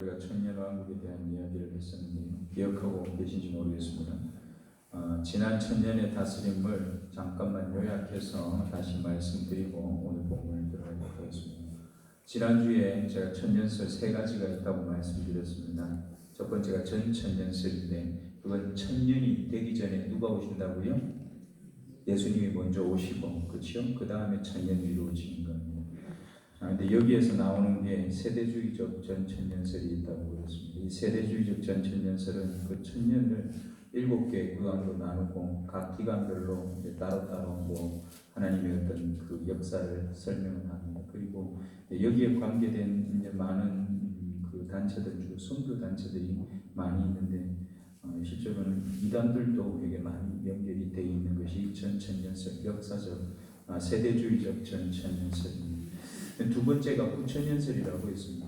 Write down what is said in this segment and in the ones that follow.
우리가 천년왕국에 대한 이야기를 했었는데 기억하고 계신지 모르겠습니다. 지난 천년의 다스림을 잠깐만 요약해서 다시 말씀드리고 오늘 본문을 들어가도록 하겠습니다. 지난주에 제가 천년설 세 가지가 있다고 말씀드렸습니다. 첫 번째가 전천년설인데 그건 천년이 되기 전에 누가 오신다고요? 예수님이 먼저 오시고, 그렇죠? 그 다음에 천년이 이루어지는 겁니다. 근데 여기에서 나오는 게 세대주의적 전천년설이 있다고 그랬습니다. 이 세대주의적 전천년설은 그 천년을 7개 구간으로 나누고 각 기간별로 이제 따로따로 하나님의 어떤 그 역사를 설명을 합니다. 그리고 여기에 관계된 이제 많은 그 단체들 중 선교 단체들이 많이 있는데 실제로는 이단들도 되게 많이 연결이 되어 있는 것이 전천년설, 역사적 세대주의적 전천년설입니다. 두 번째가 후천년설이라고 했습니다.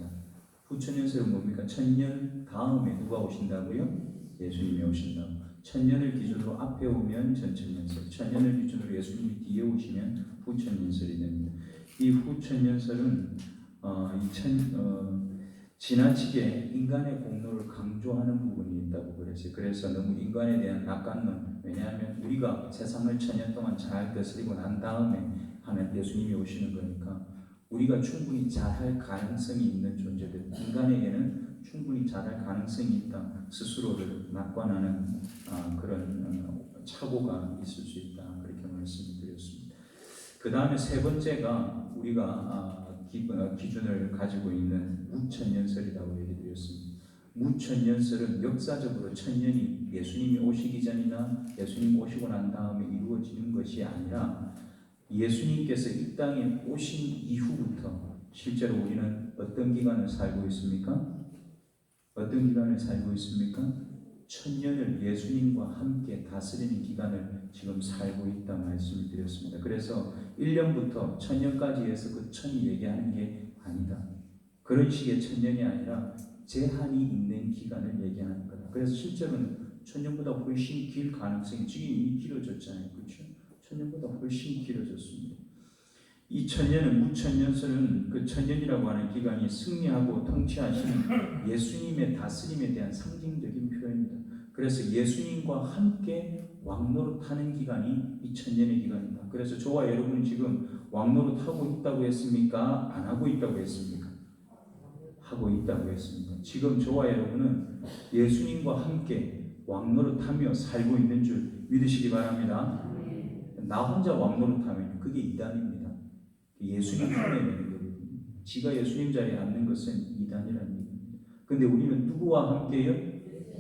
후천년설은 뭡니까? 천년 다음에 누가 오신다고요? 예수님이 오신다고. 천년을 기준으로 앞에 오면 전천년설, 천년을 기준으로 예수님이 뒤에 오시면 후천년설이 됩니다. 이 후천년설은 지나치게 인간의 공로를 강조하는 부분이 있다고 그랬어요. 그래서 너무 인간에 대한 낙관론, 왜냐하면 우리가 세상을 천년 동안 잘 다스리고 난 다음에 하는 예수님이 오시는 거니까 우리가 충분히 잘할 가능성이 있는 존재들, 인간에게는 충분히 잘할 가능성이 있다. 스스로를 낙관하는 그런 착오가 있을 수 있다. 그렇게 말씀을 드렸습니다. 그 다음에 세 번째가 우리가 기준을 가지고 있는 무천년설이라고 얘기 드렸습니다. 무천년설은 역사적으로 천년이 예수님이 오시기 전이나 예수님 오시고 난 다음에 이루어지는 것이 아니라 예수님께서 이 땅에 오신 이후부터 실제로 우리는 어떤 기간을 살고 있습니까? 어떤 기간을 살고 있습니까? 천년을 예수님과 함께 다스리는 기간을 지금 살고 있다 말씀을 드렸습니다. 그래서 1년부터 천년까지 해서 그 천이 얘기하는 게 아니다. 그런 식의 천년이 아니라 제한이 있는 기간을 얘기하는 거다. 그래서 실제로는 천년보다 훨씬 길 가능성이 지금 이미 길어졌잖아요. 그렇죠? 천년보다 훨씬 길어졌습니다. 이 천년은 무천년설은 그 천년이라고 하는 기간이 승리하고 통치하시는 예수님의 다스림에 대한 상징적인 표현입니다. 그래서 예수님과 함께 왕노릇하는 기간이 이 천년의 기간입니다. 그래서 저와 여러분은 지금 왕노릇하고 있다고 했습니까? 안 하고 있다고 했습니까? 하고 있다고 했습니다. 지금 저와 여러분은 예수님과 함께 왕노릇하며 살고 있는 줄 믿으시기 바랍니다. 나 혼자 왕노릇하면 그게 이단입니다. 예수님 편에 있는 거거든요. 지가 예수님 자리에 앉는 것은 이단이라는 얘기입니다. 근데 우리는 누구와 함께요?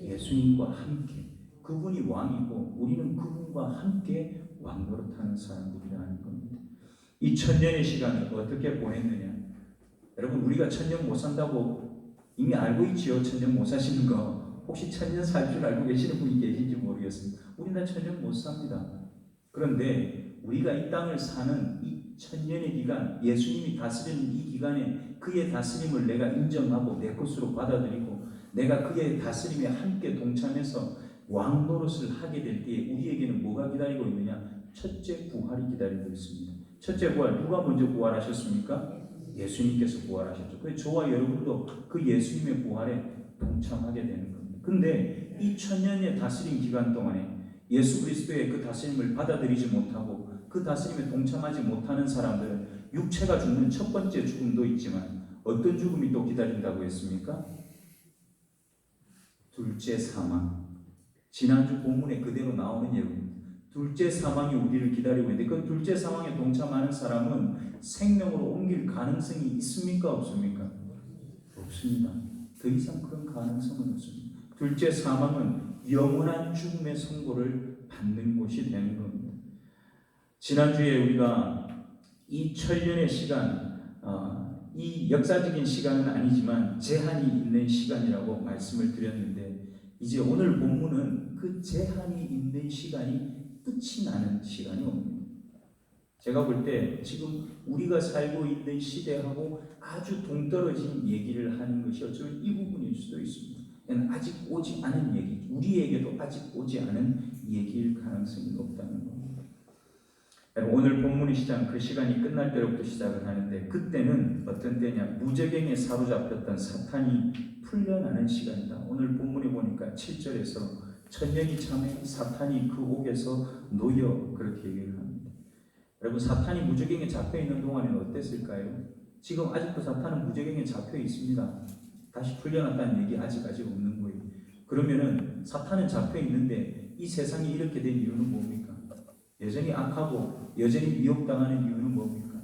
예수님과 함께. 그분이 왕이고 우리는 그분과 함께 왕노릇하는 사람들이라는 겁니다. 이 천년의 시간을 어떻게 보냈느냐? 여러분, 우리가 천년 못 산다고 이미 알고 있지요. 천년 못 사시는 거. 혹시 천년 살 줄 알고 계시는 분이 계신지 모르겠습니다. 우리는 천년 못 삽니다. 그런데 우리가 이 땅을 사는 이 천년의 기간, 예수님이 다스리는 이 기간에 그의 다스림을 내가 인정하고 내 것으로 받아들이고 내가 그의 다스림에 함께 동참해서 왕노릇을 하게 될 때에 우리에게는 뭐가 기다리고 있느냐? 첫째 부활이 기다리고 있습니다. 첫째 부활, 누가 먼저 부활하셨습니까? 예수님께서 부활하셨죠. 그래서 저와 여러분도 그 예수님의 부활에 동참하게 되는 겁니다. 근데 이 천년의 다스림 기간 동안에 예수 그리스도의 그 다스림을 받아들이지 못하고 그 다스림에 동참하지 못하는 사람들은 육체가 죽는 첫 번째 죽음도 있지만 어떤 죽음이 또 기다린다고 했습니까? 둘째 사망. 지난주 본문에 그대로 나오는 예입니다. 둘째 사망이 우리를 기다리고 있는데 그 둘째 사망에 동참하는 사람은 생명으로 옮길 가능성이 있습니까? 없습니까? 없습니다. 더 이상 그런 가능성은 없습니다. 둘째 사망은 영원한 죽음의 선고를 받는 곳이 되는 겁니다. 지난주에 우리가 이 천년의 시간, 이 역사적인 시간은 아니지만 제한이 있는 시간이라고 말씀을 드렸는데 이제 오늘 본문은 그 제한이 있는 시간이 끝이 나는 시간이 옵니다. 제가 볼 때 지금 우리가 살고 있는 시대하고 아주 동떨어진 얘기를 하는 것이 어쩌면 이 부분일 수도 있습니다. 아직 오지 않은 얘기, 우리에게도 아직 오지 않은 얘기일 가능성이 높다는 겁니다. 오늘 본문의 시작 그 시간이 끝날 때로부터 시작을 하는데 그때는 어떤 때냐? 무저갱에 사로잡혔던 사탄이 풀려나는 시간이다. 오늘 본문에 보니까 7절에서 천년이 참에 사탄이 그 옥에서 놓여 그렇게 얘기를 합니다. 여러분 사탄이 무저갱에 잡혀있는 동안에는 어땠을까요? 지금 아직도 사탄은 무저갱에 잡혀 있습니다. 다시 풀려났다는 얘기 아직 없는 거예요. 그러면은 사탄은 잡혀 있는데 이 세상이 이렇게 된 이유는 뭡니까? 여전히 악하고 여전히 미혹당하는 이유는 뭡니까?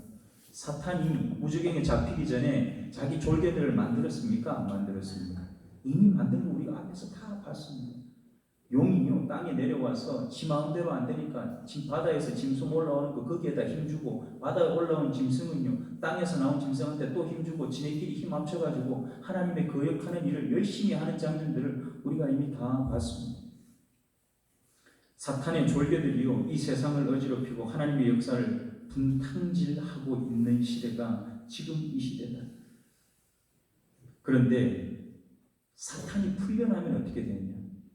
사탄이 무저갱에 잡히기 전에 자기 졸개들을 만들었습니까? 안 만들었습니까? 이미 만든 거 우리가 앞에서 다 봤습니다. 용이요 땅에 내려와서 지 마음대로 안 되니까 바다에서 짐승 올라오는 거 거기에다 힘주고 바다에 올라온 짐승은요 땅에서 나온 짐승한테 또 힘주고 지네끼리 힘 합쳐가지고 하나님의 거역하는 일을 열심히 하는 장면들을 우리가 이미 다 봤습니다. 사탄의 졸개들이요 이 세상을 어지럽히고 하나님의 역사를 분탕질하고 있는 시대가 지금 이 시대다. 그런데 사탄이 풀려나면 어떻게 되느냐?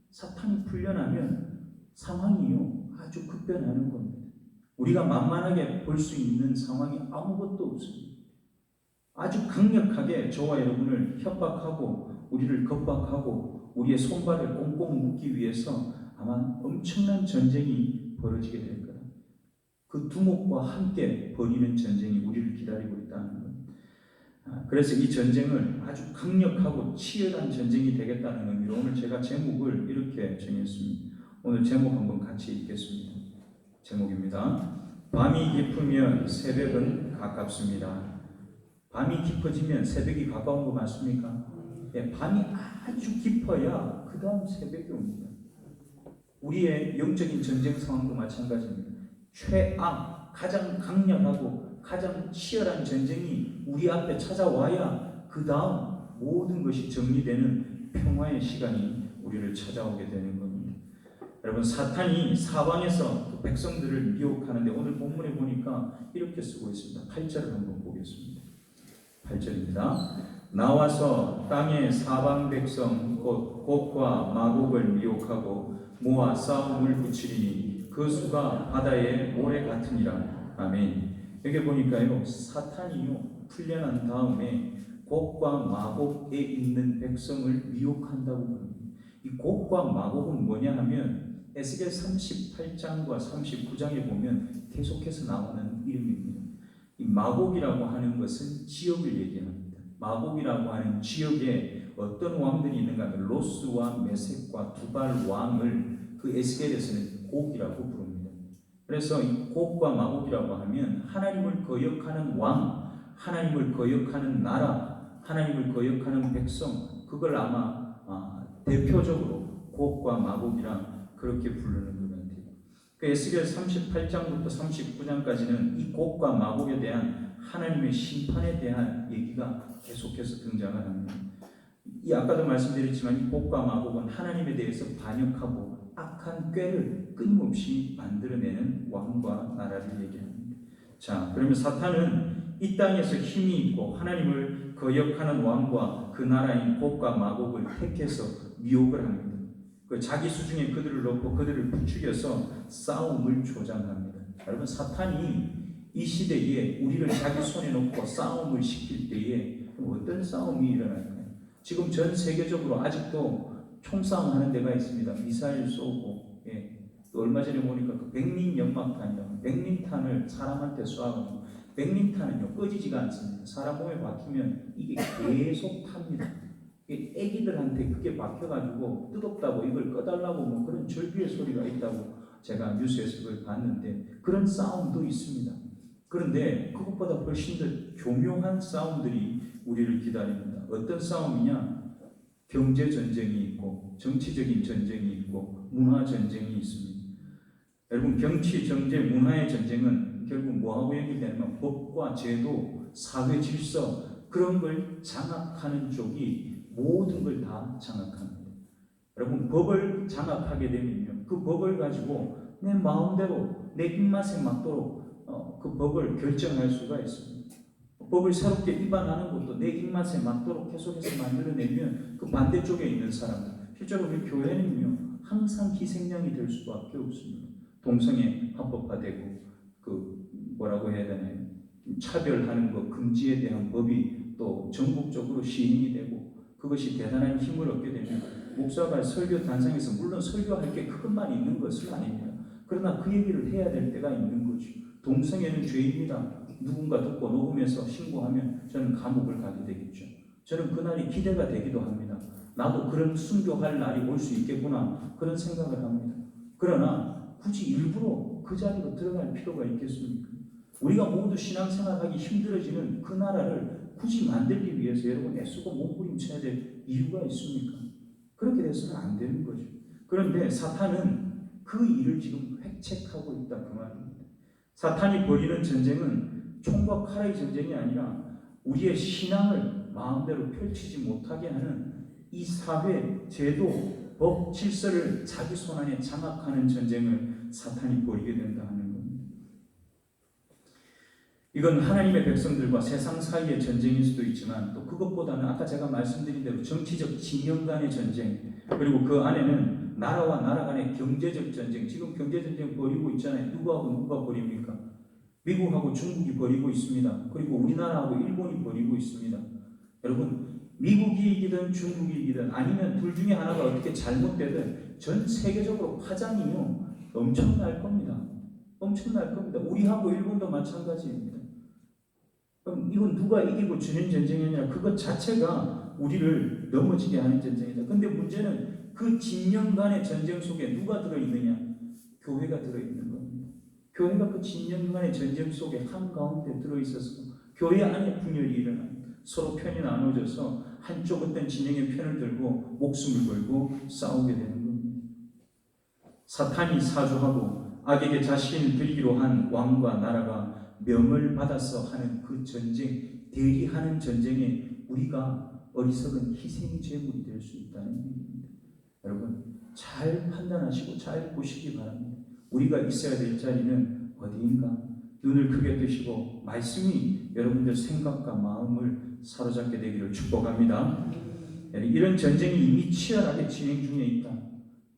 사탄이 풀려나면 상황이요 아주 급변하는 겁니다. 우리가 만만하게 볼 수 있는 상황이 아무것도 없습니다. 아주 강력하게 저와 여러분을 협박하고 우리를 겁박하고 우리의 손발을 꽁꽁 묶기 위해서 아마 엄청난 전쟁이 벌어지게 될 거다. 그 두목과 함께 벌이는 전쟁이 우리를 기다리고 있다는 것. 그래서 이 전쟁을 아주 강력하고 치열한 전쟁이 되겠다는 의미로 오늘 제가 제목을 이렇게 정했습니다. 오늘 제목 한번 같이 읽겠습니다. 제목입니다. 밤이 깊으면 새벽은 가깝습니다. 밤이 깊어지면 새벽이 가까운 거 맞습니까? 네, 밤이 아주 깊어야 그 다음 새벽이 옵니다. 우리의 영적인 전쟁 상황도 마찬가지입니다. 최악, 가장 강력하고 가장 치열한 전쟁이 우리 앞에 찾아와야 그 다음 모든 것이 정리되는 평화의 시간이 우리를 찾아오게 되는 겁니다. 여러분 사탄이 사방에서 그 백성들을 미혹하는데 오늘 본문에 보니까 이렇게 쓰고 있습니다. 8절을 한번 보겠습니다. 8절입니다. 나와서 땅의 사방 백성 곧 곡과 마곡을 미혹하고 모아 싸움을 붙이리니 그 수가 바다의 모래 같으니라. 아멘. 여기 보니까요 사탄이요 풀려난 다음에 곡과 마곡에 있는 백성을 미혹한다고 합니다. 이 곡과 마곡은 뭐냐 하면 에스겔 38장과 39장에 보면 계속해서 나오는 이름입니다. 이 마곡이라고 하는 것은 지역을 얘기합니다. 마곡이라고 하는 지역에 어떤 왕들이 있는가 하면 로스와 메섹과 두발 왕을 그 에스겔에서는 곡이라고 부릅니다. 그래서 이 곡과 마곡이라고 하면 하나님을 거역하는 왕, 하나님을 거역하는 나라, 하나님을 거역하는 백성, 그걸 아마 대표적으로 곡과 마곡이라 그렇게 부르는 것 같아요. 그 에스겔 38장부터 39장까지는 이 곡과 마곡에 대한 하나님의 심판에 대한 얘기가 계속해서 등장을 합니다. 이 아까도 말씀드렸지만 이 곡과 마곡은 하나님에 대해서 반역하고 악한 꾀를 끊임없이 만들어내는 왕과 나라를 얘기합니다. 자, 그러면 사탄은 이 땅에서 힘이 있고 하나님을 거역하는 왕과 그 나라인 곡과 마곡을 택해서 미혹을 합니다. 그 자기 수중에 그들을 넣고 그들을 부추겨서 싸움을 조장합니다. 여러분 사탄이 이 시대에 우리를 자기 손에 놓고 싸움을 시킬 때에 어떤 싸움이 일어날까요? 지금 전 세계적으로 아직도 총싸움 하는 데가 있습니다. 미사일 쏘고, 또 얼마 전에 보니까 그 백린 연막탄이요. 백린탄을 사람한테 쏘아가지고, 백린탄은요, 꺼지지가 않습니다. 사람 몸에 박히면 이게 계속 탑니다. 애기들한테 그게 박혀가지고 뜨겁다고 이걸 꺼달라고 뭐 그런 절규의 소리가 있다고 제가 뉴스에서 그걸 봤는데 그런 싸움도 있습니다. 그런데 그것보다 훨씬 더 교묘한 싸움들이 우리를 기다립니다. 어떤 싸움이냐? 경제 전쟁이 있고 정치적인 전쟁이 있고 문화 전쟁이 있습니다. 여러분 정치, 경제, 문화의 전쟁은 결국 뭐하고 연결되냐면 법과 제도, 사회 질서 그런 걸 장악하는 쪽이 모든 걸 다 장악합니다. 여러분 법을 장악하게 되면요 그 법을 가지고 내 마음대로 내 입맛에 맞도록 그 법을 결정할 수가 있습니다. 법을 새롭게 위반하는 것도 내 입맛에 맞도록 계속해서 만들어내면 그 반대쪽에 있는 사람들, 실제로 우리 교회는요 항상 희생양이 될 수밖에 없습니다. 동성애 합법화되고 뭐라고 해야 되나요? 차별하는 것 금지에 대한 법이 또 전국적으로 시행이 되고 그것이 대단한 힘을 얻게 되면 목사가 설교 단상에서 물론 설교할 게 그것만 있는 것은 아닙니다. 그러나 그 얘기를 해야 될 때가 있는 거죠. 동성애는 죄입니다. 누군가 듣고 녹음해서 신고하면 저는 감옥을 가게 되겠죠. 저는 그날이 기대가 되기도 합니다. 나도 그런 순교할 날이 올 수 있겠구나 그런 생각을 합니다. 그러나 굳이 일부러 그 자리로 들어갈 필요가 있겠습니까? 우리가 모두 신앙생활하기 힘들어지는 그 나라를 굳이 만들기 위해서 여러분 애쓰고 몸부림쳐야 될 이유가 있습니까? 그렇게 돼서는 안 되는 거죠. 그런데 사탄은 그 일을 지금 획책하고 있다 그 말입니다. 사탄이 벌이는 전쟁은 총과 칼의 전쟁이 아니라 우리의 신앙을 마음대로 펼치지 못하게 하는 이 사회, 제도, 법, 질서를 자기 손 안에 장악하는 전쟁을 사탄이 벌이게 된다 하는 겁니다. 이건 하나님의 백성들과 세상 사이의 전쟁일 수도 있지만 또 그것보다는 아까 제가 말씀드린 대로 정치적 진영 간의 전쟁, 그리고 그 안에는 나라와 나라 간의 경제적 전쟁, 지금 경제전쟁 벌이고 있잖아요. 누구하고 누가 벌입니까? 미국하고 중국이 벌이고 있습니다. 그리고 우리나라하고 일본이 벌이고 있습니다. 여러분, 미국이 이기든 중국이 이기든 아니면 둘 중에 하나가 어떻게 잘못되든 전 세계적으로 파장이요 엄청날 겁니다. 엄청날 겁니다. 우리하고 일본도 마찬가지입니다. 그럼 이건 누가 이기고 지는 전쟁이 아니라 그것 자체가 우리를 넘어지게 하는 전쟁이다. 근데 문제는 그 진영 간의 전쟁 속에 누가 들어있느냐? 교회가 들어있는 겁니다. 교회가 그 진영 간의 전쟁 속에 한가운데 들어있어서 교회 안에 분열이 일어납니다. 서로 편이 나눠져서 한쪽 어떤 진영의 편을 들고 목숨을 걸고 싸우게 되는 겁니다. 사탄이 사주하고 악에게 자신을 드리기로 한 왕과 나라가 명을 받아서 하는 그 전쟁, 대리하는 전쟁에 우리가 어리석은 희생 제물이 될 수 있다는 얘기입니다. 여러분 잘 판단하시고 잘 보시기 바랍니다. 우리가 있어야 될 자리는 어디인가? 눈을 크게 뜨시고 말씀이 여러분들 생각과 마음을 사로잡게 되기를 축복합니다. 이런 전쟁이 이미 치열하게 진행 중에 있다.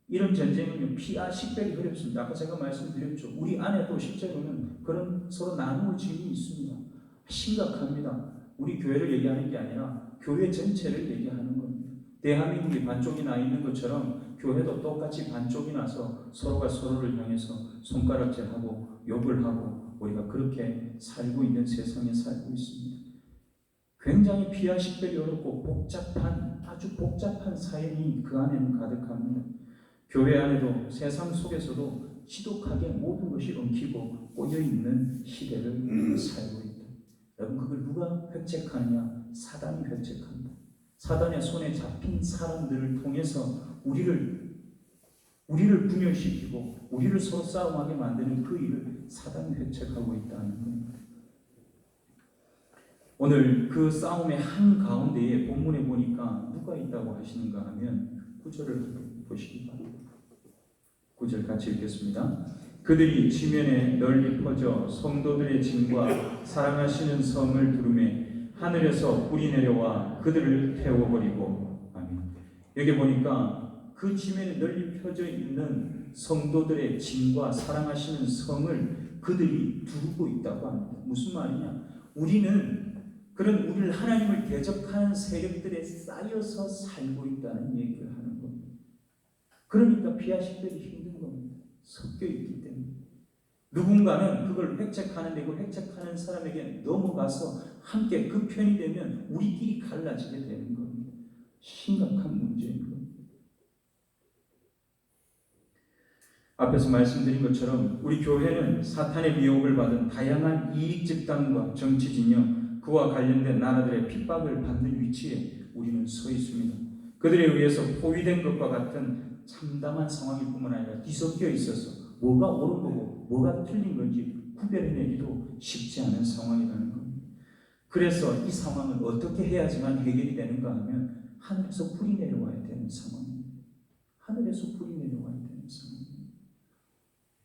이런 전쟁은 피와 식별이 어렵습니다. 아까 제가 말씀드렸죠. 우리 안에도 실제로는 그런 서로 나누는 질이 있습니다. 심각합니다. 우리 교회를 얘기하는 게 아니라 교회 전체를 얘기하는 겁니다. 대한민국이 반쪽이 나 있는 것처럼 교회도 똑같이 반쪽이 나서 서로가 서로를 향해서 손가락질하고 욕을 하고 우리가 그렇게 살고 있는 세상에 살고 있습니다. 굉장히 피와 식별이 어렵고 복잡한 아주 복잡한 사연이 그 안에는 가득합니다. 교회 안에도 세상 속에서도 지독하게 모든 것이 엉키고 꼬여있는 시대를 살고 있다. 여러분 그걸 누가 획책하느냐? 사단이 획책한다. 사단의 손에 잡힌 사람들을 통해서 우리를 분열시키고 우리를 서로 싸움하게 만드는 그 일을 사단이 획책하고 있다는 겁니다. 오늘 그 싸움의 한가운데에 본문에 보니까 누가 있다고 하시는가 하면 9절을 보시기 바랍니다. 9절 같이 읽겠습니다. 그들이 지면에 널리 퍼져 성도들의 짐과 사랑하시는 성을 부르매 하늘에서 불이 내려와 그들을 태워버리고. 아멘. 여기 보니까 그 지면에 널리 펴져 있는 성도들의 짐과 사랑하시는 성을 그들이 두르고 있다고 합니다. 무슨 말이냐? 우리는 그런 우리를 하나님을 대적하는 세력들에 쌓여서 살고 있다는 얘기를 하는 겁니다. 그러니까 피와 식별이 힘든 겁니다. 섞여 있기 때문에. 누군가는 그걸 획책하는데 그 획책하는 사람에게 넘어가서 함께 그 편이 되면 우리끼리 갈라지게 되는 겁니다. 심각한 문제인 겁니다. 앞에서 말씀드린 것처럼 우리 교회는 사탄의 미혹을 받은 다양한 이익 집단과 정치 진영, 그와 관련된 나라들의 핍박을 받는 위치에 우리는 서 있습니다. 그들에 의해서 포위된 것과 같은 참담한 상황일 뿐만 아니라 뒤섞여 있어서 뭐가 옳은 거고 뭐가 틀린 건지 구별해내기도 쉽지 않은 상황이라는 겁니다. 그래서 이 상황은 어떻게 해야지만 해결이 되는가 하면 하늘에서 불이 내려와야 되는 상황입니다. 하늘에서 불이 내려와야 되는 상황입니다.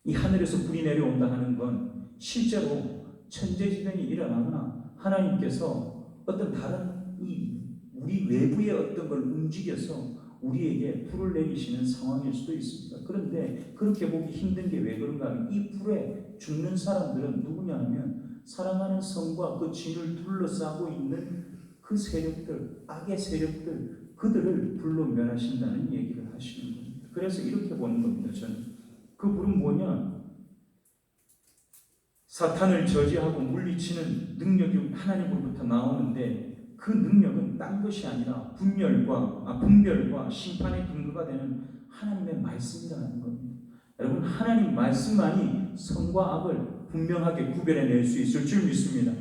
이 하늘에서 불이 내려온다 하는 건 실제로 천재지변이 일어나거나 하나님께서 어떤 다른 우리 외부의 어떤 걸 움직여서 우리에게 불을 내리시는 상황일 수도 있습니다. 그런데 그렇게 보기 힘든 게 왜 그런가 하면 이 불에 죽는 사람들은 누구냐 하면 사랑하는 성과 그 진을 둘러싸고 있는 그 세력들, 악의 세력들, 그들을 불로 멸하신다는 얘기를 하시는 겁니다. 그래서 이렇게 보는 겁니다. 저는 그 불은 뭐냐? 사탄을 저지하고 물리치는 능력이 하나님으로부터 나오는데 그 능력은 딴 것이 아니라 분별과 심판의 근거가 되는 하나님의 말씀이라는 겁니다. 여러분, 하나님 말씀만이 선과 악을 분명하게 구별해낼 수 있을 줄 믿습니다.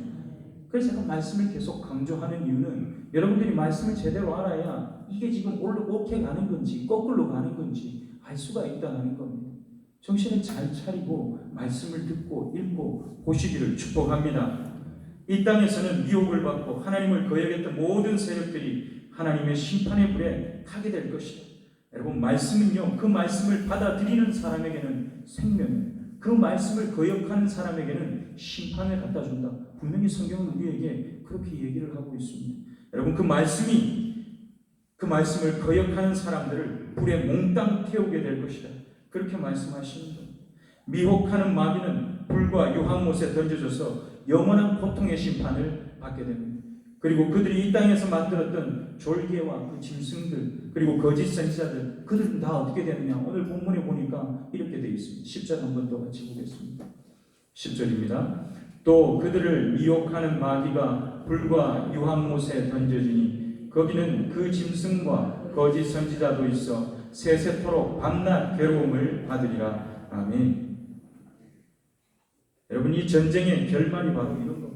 그래서 제가 말씀을 계속 강조하는 이유는 여러분들이 말씀을 제대로 알아야 이게 지금 옳게 가는 건지 거꾸로 가는 건지 알 수가 있다는 겁니다. 정신을 잘 차리고 말씀을 듣고 읽고 보시기를 축복합니다. 이 땅에서는 미혹을 받고 하나님을 거역했던 모든 세력들이 하나님의 심판의 불에 타게 될 것이다. 여러분, 말씀은요, 그 말씀을 받아들이는 사람에게는 생명, 그 말씀을 거역하는 사람에게는 심판을 갖다 준다. 분명히 성경은 우리에게 그렇게 얘기를 하고 있습니다. 여러분, 그 말씀을 거역하는 사람들을 불에 몽땅 태우게 될 것이다. 그렇게 말씀하시는 거예요. 미혹하는 마귀는 불과 유황못에 던져져서 영원한 고통의 심판을 받게 됩니다. 그리고 그들이 이 땅에서 만들었던 졸개와 그 짐승들, 그리고 거짓 선지자들, 그들은 다 어떻게 되느냐? 오늘 본문에 보니까 이렇게 되어 있습니다. 10절 한번 더 같이 보겠습니다. 10절입니다. 또 그들을 미혹하는 마귀가 불과 유황못에 던져지니 거기는 그 짐승과 거짓 선지자도 있어 세세토록 밤낮 괴로움을 받으리라. 아멘. 여러분, 이 전쟁의 결말이 바로 이런 겁니다.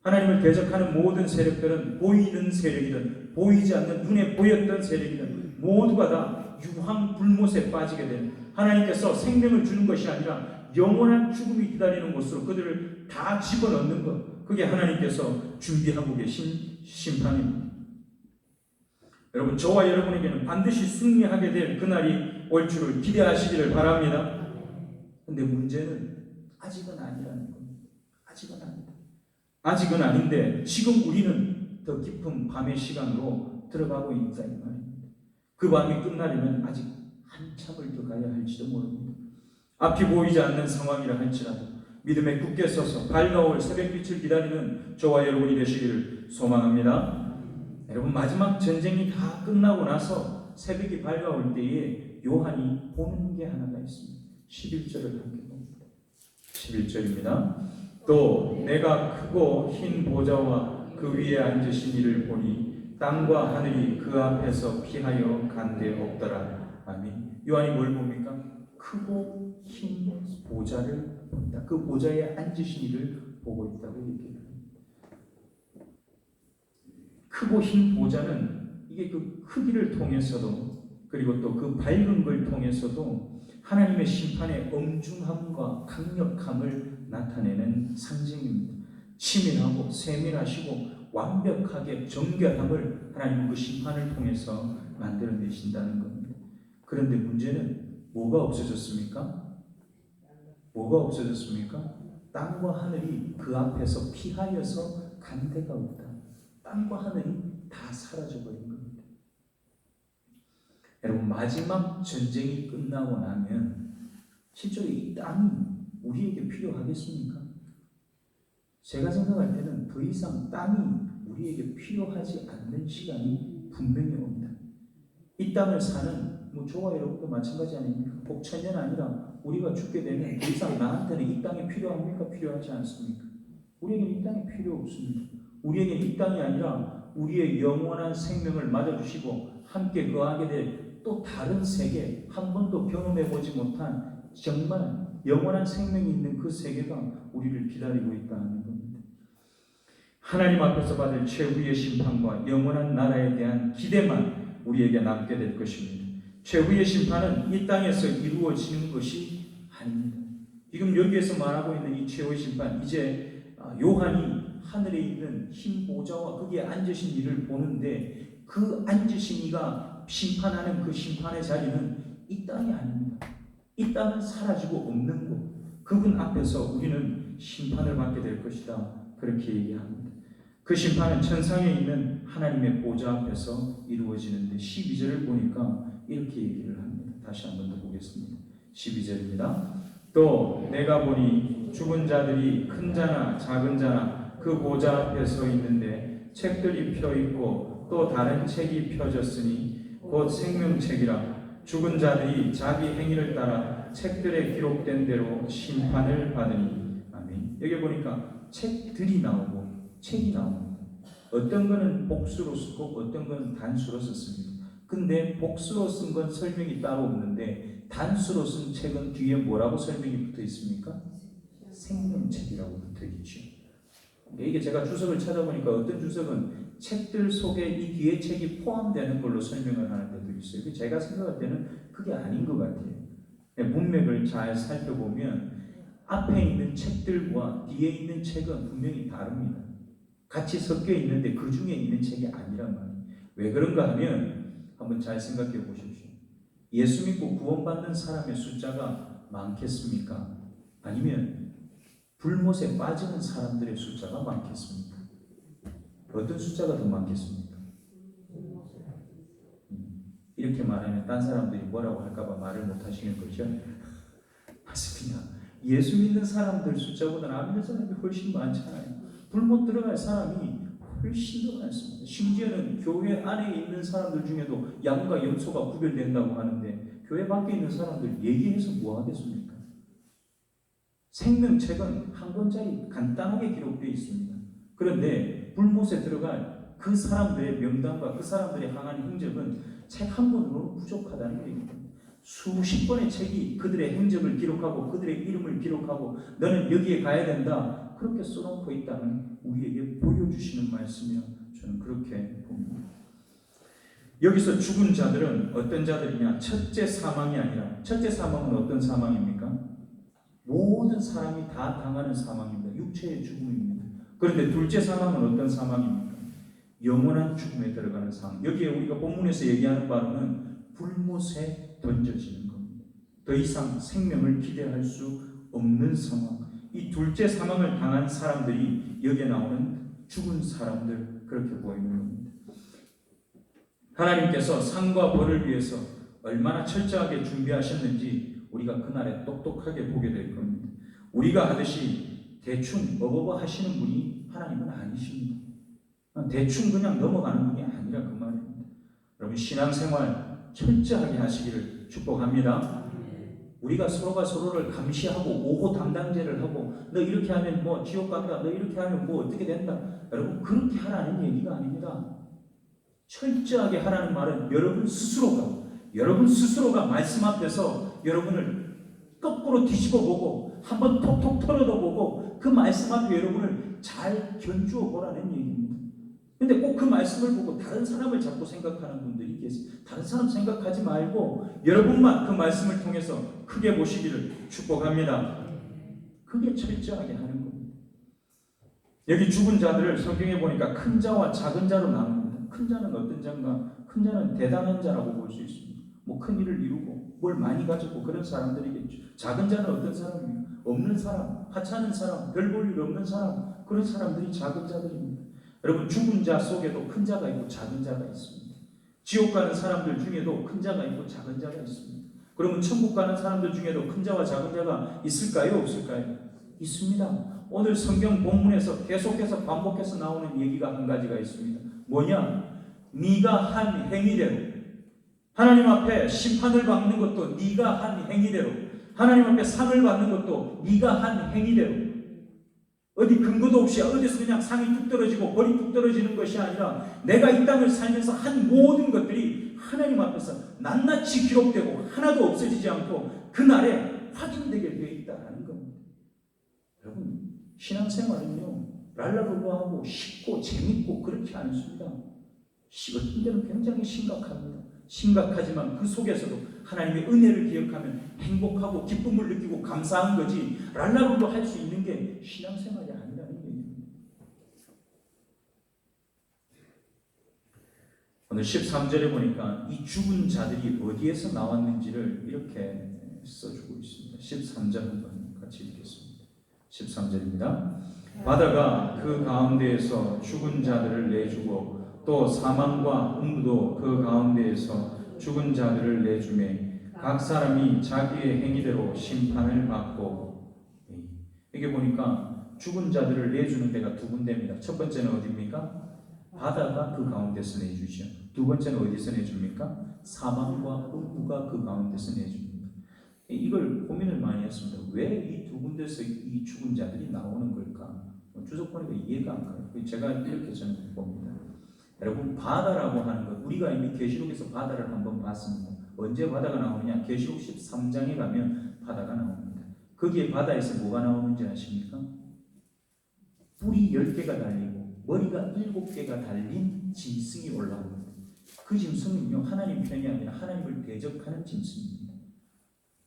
하나님을 대적하는 모든 세력들은 보이는 세력이든 보이지 않는 눈에 보였던 세력이든 모두가 다 유황 불못에 빠지게 되는, 하나님께서 생명을 주는 것이 아니라 영원한 죽음이 기다리는 곳으로 그들을 다 집어넣는 것, 그게 하나님께서 준비하고 계신 심판입니다. 여러분, 저와 여러분에게는 반드시 승리하게 될 그날이 올 줄을 기대하시기를 바랍니다. 근데 문제는 아직은 아니라는 겁니다. 아직은 아닌데 지금 우리는 더 깊은 밤의 시간으로 들어가고 있다 이 말입니다. 그 밤이 끝나려면 아직 한참을 더 가야 할지도 모릅니다. 앞이 보이지 않는 상황이라 할지라도 믿음에 굳게 서서 밝아올 새벽빛을 기다리는 저와 여러분이 되시기를 소망합니다. 여러분, 마지막 전쟁이 다 끝나고 나서 새벽이 밝아올 때에 요한이 보는 게 하나가 있습니다. 11절을 함께 봅니다. 11절입니다. 또 내가 크고 흰 보좌와 그 위에 앉으신 이를 보니 땅과 하늘이 그 앞에서 피하여 간데 없더라. 아멘. 요한이 뭘 봅니까? 크고 흰 보좌를 본다. 그 보좌에 앉으신 이를 보고 있다고 얘기합니다. 크고 흰 보좌는 이게 그 크기를 통해서도, 그리고 또 그 밝은 걸 통해서도 하나님의 심판의 엄중함과 강력함을 나타내는 상징입니다. 치밀하고 세밀하시고 완벽하게 정결함을 하나님은 그 심판을 통해서 만들어내신다는 겁니다. 그런데 문제는 뭐가 없어졌습니까? 땅과 하늘이 그 앞에서 피하여서 간 데가 없다. 땅과 하늘이 다 사라져버린 겁니다. 여러분, 마지막 전쟁이 끝나고 나면 실제로 이 땅이 우리에게 필요하겠습니까? 제가 생각할 때는 더 이상 땅이 우리에게 필요하지 않는 시간이 분명히 옵니다. 이 땅을 사는 저와 여러분도 마찬가지 아닙니까? 복천년 아니라 우리가 죽게 되면 더 이상 나한테는 이 땅이 필요합니까? 필요하지 않습니까? 우리에게는 이 땅이 필요 없습니다. 우리에게는 이 땅이 아니라 우리의 영원한 생명을 맞아주시고 함께 거하게 될 또 다른 세계, 한 번도 경험해보지 못한 정말 영원한 생명이 있는 그 세계가 우리를 기다리고 있다는 겁니다. 하나님 앞에서 받을 최후의 심판과 영원한 나라에 대한 기대만 우리에게 남게 될 것입니다. 최후의 심판은 이 땅에서 이루어지는 것이 아닙니다. 지금 여기에서 말하고 있는 이 최후의 심판, 이제 요한이 하늘에 있는 흰 보좌와 거기에 앉으신 이를 보는데 그 앉으신 이가 심판하는 그 심판의 자리는 이 땅이 아닙니다. 이 땅은 사라지고 없는 곳, 그분 앞에서 우리는 심판을 받게 될 것이다. 그렇게 얘기합니다. 그 심판은 천상에 있는 하나님의 보좌 앞에서 이루어지는데 12절을 보니까 이렇게 얘기를 합니다. 다시 한번 더 보겠습니다. 12절입니다. 또 내가 보니 죽은 자들이 큰 자나 작은 자나 그 보좌 앞에 서 있는데 책들이 펴 있고 또 다른 책이 펴졌으니 곧 생명책이라. 죽은 자들이 자기 행위를 따라 책들에 기록된 대로 심판을 받으니. 아멘. 여기 보니까 책들이 나오고 책이 나옵니다. 어떤 거는 복수로 쓰고 어떤 거는 단수로 썼습니다. 근데 복수로 쓴 건 설명이 따로 없는데 단수로 쓴 책은 뒤에 뭐라고 설명이 붙어 있습니까? 생명책이라고 붙어 있죠. 이게 제가 주석을 찾아보니까 어떤 주석은 책들 속에 이 뒤에 책이 포함되는 걸로 설명을 하는 데도 있어요. 제가 생각할 때는 그게 아닌 것 같아요. 문맥을 잘 살펴보면 앞에 있는 책들과 뒤에 있는 책은 분명히 다릅니다. 같이 섞여 있는데 그 중에 있는 책이 아니란 말이에요. 왜 그런가 하면 한번 잘 생각해 보십시오. 예수 믿고 구원받는 사람의 숫자가 많겠습니까? 아니면 불못에 빠지는 사람들의 숫자가 많겠습니까? 어떤 숫자가 더 많겠습니까? 이렇게 말하면 딴 사람들이 뭐라고 할까봐 말을 못 하시는 거죠? 맞습니다. 예수 믿는 사람들 숫자보다는 안 믿는 사람이 훨씬 많잖아요. 불못 들어갈 사람이 훨씬 더 많습니다. 심지어는 교회 안에 있는 사람들 중에도 양과 염소가 구별된다고 하는데 교회 밖에 있는 사람들 얘기해서 뭐 하겠습니까? 생명책은 한 권짜리 간단하게 기록되어 있습니다. 그런데 불못에 들어갈 그 사람들의 명단과 그 사람들의 향한 행적은 책 한 권으로 부족하다는 얘기입니다. 수십 권의 책이 그들의 행적을 기록하고 그들의 이름을 기록하고 너는 여기에 가야 된다. 그렇게 써놓고 있다는 우리에게 보여주시는 말씀이라 저는 그렇게 봅니다. 여기서 죽은 자들은 어떤 자들이냐? 첫째 사망이 아니라 첫째 사망은 어떤 사망입니까? 모든 사람이 다 당하는 사망입니다. 육체의 죽음입니다. 그런데 둘째 사망은 어떤 사망입니까? 영원한 죽음에 들어가는 사망. 여기에 우리가 본문에서 얘기하는 바로는 불못에 던져지는 겁니다. 더 이상 생명을 기대할 수 없는 상황. 이 둘째 사망을 당한 사람들이 여기에 나오는 죽은 사람들, 그렇게 보이는 겁니다. 하나님께서 상과 벌을 위해서 얼마나 철저하게 준비하셨는지 우리가 그날에 똑똑하게 보게 될 겁니다. 우리가 하듯이 대충 어버버 하시는 분이 하나님은 아니십니다. 대충 그냥 넘어가는 분이 아니라 그 말입니다. 여러분 신앙생활 철저하게 하시기를 축복합니다. 우리가 서로가 서로를 감시하고 오호 담당제를 하고 너 이렇게 하면 뭐 지옥 간다, 너 이렇게 하면 뭐 어떻게 된다. 여러분 그렇게 하라는 얘기가 아닙니다. 철저하게 하라는 말은 여러분 스스로가 말씀 앞에서 여러분을 거꾸로 뒤집어 보고 한번 톡톡 털어도 보고 그 말씀 앞에 여러분을 잘 견주어 보라는 얘기입니다. 근데 꼭 그 말씀을 보고 다른 사람을 자꾸 생각하는 분들이 계세요. 다른 사람 생각하지 말고 여러분만 그 말씀을 통해서 크게 보시기를 축복합니다. 그게 철저하게 하는 겁니다. 여기 죽은 자들을 성경에 보니까 큰 자와 작은 자로 나눕니다. 큰 자는 어떤 자인가? 큰 자는 대단한 자라고 볼 수 있습니다. 뭐 큰 일을 이루고 뭘 많이 가지고 그런 사람들이겠죠. 작은 자는 어떤 사람입니까? 없는 사람, 하찮은 사람, 별 볼 일 없는 사람, 그런 사람들이 작은 자들입니다. 여러분 죽은 자 속에도 큰 자가 있고 작은 자가 있습니다. 지옥 가는 사람들 중에도 큰 자가 있고 작은 자가 있습니다. 그러면 천국 가는 사람들 중에도 큰 자와 작은 자가 있을까요? 없을까요? 있습니다. 오늘 성경 본문에서 계속해서 반복해서 나오는 얘기가 한 가지가 있습니다. 뭐냐? 네가 한 행위대로 하나님 앞에 심판을 받는 것도 네가 한 행위대로 하나님 앞에 상을 받는 것도 네가 한 행위대로 어디 근거도 없이 어디서 그냥 상이 뚝 떨어지고 벌이 뚝 떨어지는 것이 아니라 내가 이 땅을 살면서 한 모든 것들이 하나님 앞에서 낱낱이 기록되고 하나도 없어지지 않고 그날에 확인되게 되어 있다는 겁니다. 여러분 신앙생활은요 랄라블라하고 쉽고 재밌고 그렇지 않습니다. 어떤 때는 굉장히 심각합니다. 심각하지만 그 속에서도 하나님의 은혜를 기억하면 행복하고 기쁨을 느끼고 감사한 거지 랄라블로 할 수 있는 게 신앙생활이 아니라는 얘기입니다. 오늘 13절에 보니까 이 죽은 자들이 어디에서 나왔는지를 이렇게 써주고 있습니다. 13절 한번 같이 읽겠습니다. 13절입니다. 바다가 그 가운데에서 죽은 자들을 내주고 또 사망과 음부도 그 가운데에서 죽은 자들을 내주매 각 사람이 자기의 행위대로 심판을 받고. 이게 보니까 죽은 자들을 내주는 데가 두 군데입니다. 첫 번째는 어디입니까? 바다가 그 가운데서 내주죠. 두 번째는 어디서 내줍니까? 사망과 음부가 그 가운데서 내줍니다. 이걸 고민을 많이 했습니다. 왜 이 두 군데서 이 죽은 자들이 나오는 걸까? 주석 보니까 이해가 안 가요. 제가 이렇게 저는 봅니다. 여러분, 바다라고 하는 것, 우리가 이미 계시록에서 바다를 한번 봤습니다. 언제 바다가 나오느냐? 계시록 13장에 가면 바다가 나옵니다. 거기에 바다에서 뭐가 나오는지 아십니까? 뿔이 10개가 달리고 머리가 7개가 달린 짐승이 올라옵니다. 그 짐승은요, 하나님 편이 아니라 하나님을 대적하는 짐승입니다.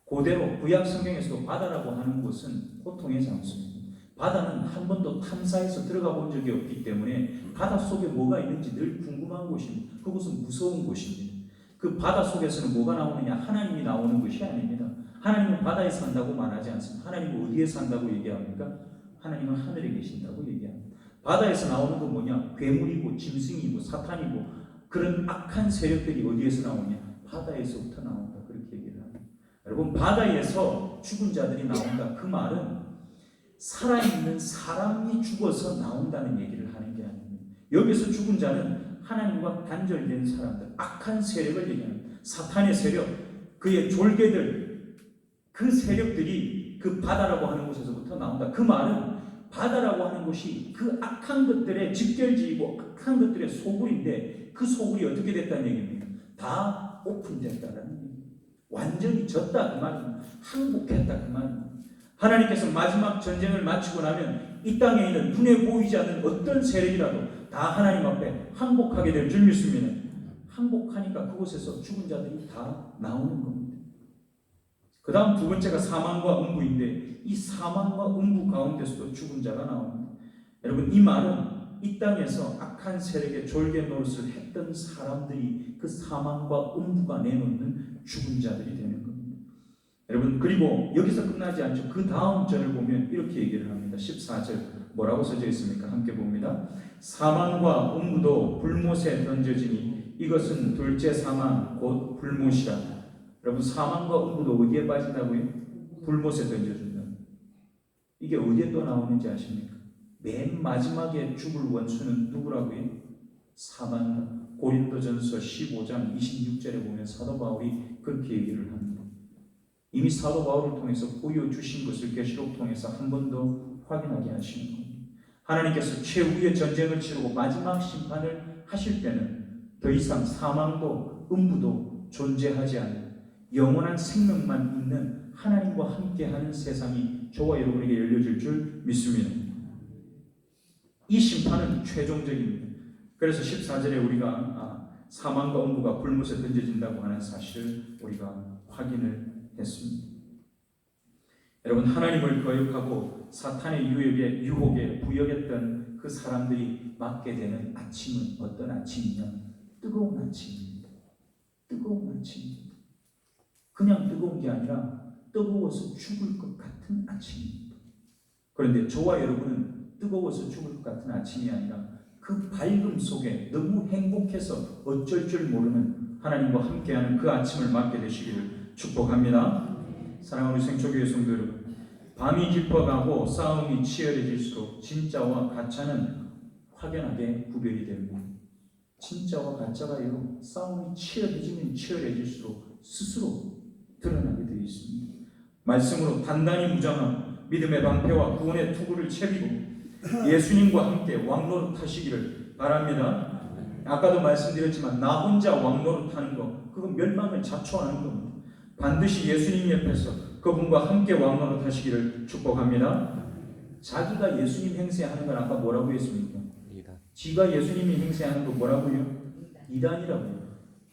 그대로 구약 성경에서도 바다라고 하는 곳은 고통의 장소입니다. 바다는 한 번도 탐사해서 들어가 본 적이 없기 때문에 바다 속에 뭐가 있는지 늘 궁금한 곳입니다. 그곳은 무서운 곳입니다. 그 바다 속에서는 뭐가 나오느냐? 하나님이 나오는 것이 아닙니다. 하나님은 바다에 산다고 말하지 않습니다. 하나님은 어디에 산다고 얘기합니까? 하나님은 하늘에 계신다고 얘기합니다. 바다에서 나오는 건 뭐냐? 괴물이고 짐승이고 사탄이고 그런 악한 세력들이 어디에서 나오냐? 바다에서부터 나온다. 그렇게 얘기를 합니다. 여러분, 바다에서 죽은 자들이 나온다. 그 말은 살아있는 사람이 죽어서 나온다는 얘기를 하는 게 아닙니다. 여기서 죽은 자는 하나님과 단절된 사람들, 악한 세력을 얘기합니다. 사탄의 세력, 그의 졸개들, 그 세력들이 그 바다라고 하는 곳에서부터 나온다. 그 말은 바다라고 하는 곳이 그 악한 것들의 직결지이고 악한 것들의 소굴인데 그 소굴이 어떻게 됐다는 얘기입니까? 다 오픈됐다는 얘기입니다. 완전히 졌다 그 말입니다. 항복했다 그 말입니다. 하나님께서 마지막 전쟁을 마치고 나면 이 땅에 있는 눈에 보이지 않는 어떤 세력이라도 다 하나님 앞에 항복하게 될 줄 믿습니다. 항복하니까 그곳에서 죽은 자들이 다 나오는 겁니다. 그 다음 두 번째가 사망과 음부인데 이 사망과 음부 가운데서도 죽은 자가 나옵니다. 여러분, 이 말은 이 땅에서 악한 세력의 졸개 노릇을 했던 사람들이 그 사망과 음부가 내놓는 죽은 자들이 되는 겁니다. 여러분, 그리고 여기서 끝나지 않죠. 그 다음 절을 보면 이렇게 얘기를 합니다. 14절 뭐라고 써져 있습니까? 함께 봅니다. 사망과 음부도 불못에 던져지니 이것은 둘째 사망 곧 불못이라. 여러분, 사망과 음부도 어디에 빠진다고요? 불못에 던져준다. 이게 어디에 또 나오는지 아십니까? 맨 마지막에 죽을 원수는 누구라고요? 사망이다. 고린도전서 15장 26절에 보면 사도 바울이 그렇게 얘기를 합니다. 이미 사도 바울을 통해서 보여주신 것을 계시록 통해서 한 번 더 확인하게 하시는 겁니다. 하나님께서 최후의 전쟁을 치르고 마지막 심판을 하실 때는 더 이상 사망도 음부도 존재하지 않는 영원한 생명만 있는 하나님과 함께하는 세상이 저와 여러분에게 열려질 줄 믿습니다. 이 심판은 최종적입니다. 그래서 14절에 우리가 사망과 음부가 불못에 던져진다고 하는 사실을 우리가 확인을 했습니다. 여러분, 하나님을 거역하고 사탄의 유혹에 부역했던 그 사람들이 맞게 되는 아침은 어떤 아침이냐? 뜨거운 아침입니다. 뜨거운 아침입니다. 그냥 뜨거운 게 아니라 뜨거워서 죽을 것 같은 아침입니다. 그런데 저와 여러분은 뜨거워서 죽을 것 같은 아침이 아니라 그 밝음 속에 너무 행복해서 어쩔 줄 모르는 하나님과 함께하는 그 아침을 맞게 되시기를 축복합니다. 사랑하는 생초교회 성도 여러분, 밤이 깊어가고 싸움이 치열해질수록 진짜와 가짜는 확연하게 구별이 됩니다. 진짜와 가짜가요, 싸움이 치열해지면 치열해질수록 스스로 드러나게 되어 있습니다. 말씀으로 단단히 무장하고 믿음의 방패와 구원의 투구를 채비고 예수님과 함께 왕노릇 하시기를 바랍니다. 아까도 말씀드렸지만 나 혼자 왕노릇 하는 거, 그건 멸망을 자초하는 겁니다. 반드시 예수님 옆에서 그분과 함께 왕노릇 하시기를 축복합니다. 자기가 예수님 행세하는 건 아까 뭐라고 했습니까? 지가 예수님이 행세하는 거 뭐라고요? 이단이라고요.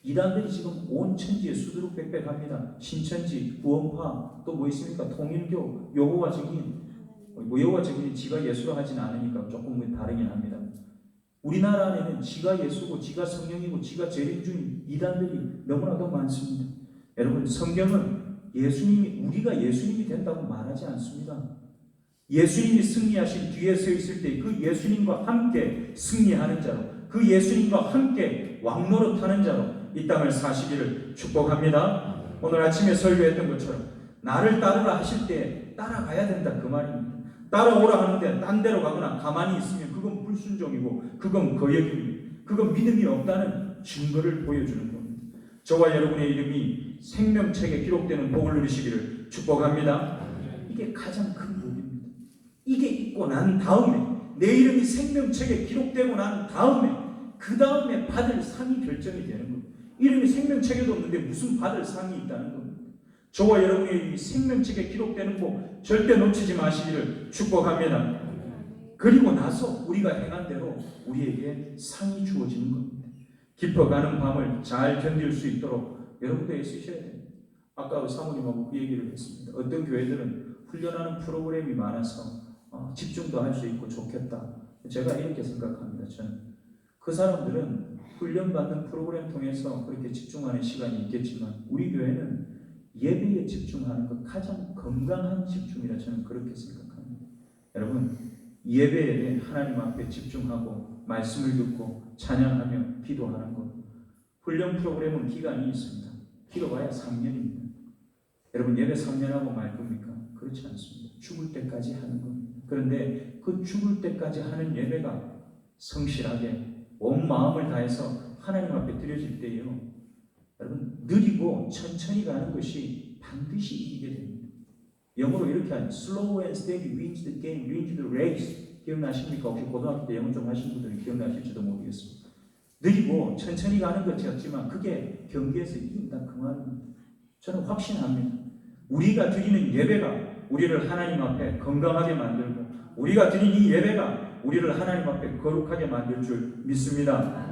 이단들이 지금 온 천지에 수두룩백백합니다. 신천지, 구원파, 또 뭐 있습니까? 통일교, 여호와 증인. 여호와 증인이 지가 예수로 하진 않으니까 조금 다르긴 합니다. 우리나라 안에는 지가 예수고 지가 성령이고 지가 재림주인 이단들이 너무나도 많습니다. 여러분, 성경은 우리가 예수님이 된다고 말하지 않습니다. 예수님이 승리하신 뒤에 서 있을 때 그 예수님과 함께 승리하는 자로, 그 예수님과 함께 왕노릇하는 자로 이 땅을 사시기를 축복합니다. 오늘 아침에 설교했던 것처럼 나를 따르라 하실 때 따라가야 된다 그 말입니다. 따라오라 하는데 딴 데로 가거나 가만히 있으면 그건 불순종이고 그건 거역입니다. 그건 믿음이 없다는 증거를 보여주는 겁니다. 저와 여러분의 이름이 생명책에 기록되는 복을 누리시기를 축복합니다. 이게 가장 큰 복입니다. 이게 있고 난 다음에, 내 이름이 생명책에 기록되고 난 다음에, 그 다음에 받을 상이 결정이 되는 겁니다. 이름이 생명책에도 없는데 무슨 받을 상이 있다는 겁니다. 저와 여러분의 이름이 생명책에 기록되는 복 절대 놓치지 마시기를 축복합니다. 그리고 나서 우리가 행한 대로 우리에게 상이 주어지는 겁니다. 깊어가는 밤을 잘 견딜 수 있도록 여러분도 애쓰셔야 됩니다. 아까 사모님하고 그 얘기를 했습니다. 어떤 교회들은 훈련하는 프로그램이 많아서 집중도 할 수 있고 좋겠다. 제가 이렇게 생각합니다. 저는 그 사람들은 훈련받는 프로그램 통해서 그렇게 집중하는 시간이 있겠지만 우리 교회는 예배에 집중하는 것 가장 건강한 집중이라 저는 그렇게 생각합니다. 여러분, 예배에 하나님 앞에 집중하고 말씀을 듣고 찬양하며 기도하는 것, 훈련 프로그램은 기간이 있습니다. 길어봐야 3년입니다. 여러분, 예배 3년하고 말 겁니까? 그렇지 않습니다. 죽을 때까지 하는 겁니다. 그런데 그 죽을 때까지 하는 예배가 성실하게 온 마음을 다해서 하나님 앞에 드려질 때요, 여러분, 느리고 천천히 가는 것이 반드시 이기게 됩니다. 영어로 이렇게 하죠. Slow and steady wins the game, wins the race. 기억나십니까? 혹시 고등학교 때 영어 좀 하신 분들은 기억나실지도 모르겠습니다. 느리고 천천히 가는 것 같지만 그게 경기에서 이긴다 그 말입니다. 저는 확신합니다. 우리가 드리는 예배가 우리를 하나님 앞에 건강하게 만들고, 우리가 드리는 이 예배가 우리를 하나님 앞에 거룩하게 만들 줄 믿습니다.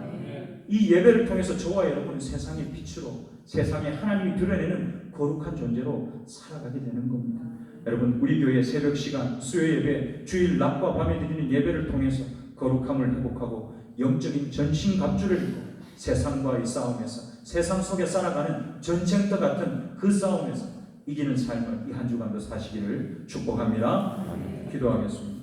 이 예배를 통해서 저와 여러분은 세상의 빛으로, 세상에 하나님이 드러내는 거룩한 존재로 살아가게 되는 겁니다. 여러분, 우리 교회 새벽 시간, 수요 예배, 주일 낮과 밤에 드리는 예배를 통해서 거룩함을 회복하고 영적인 전신갑주를 입고 세상과의 싸움에서, 세상 속에 살아가는 전쟁터 같은 그 싸움에서 이기는 삶을 이 한 주간도 사시기를 축복합니다. 기도하겠습니다.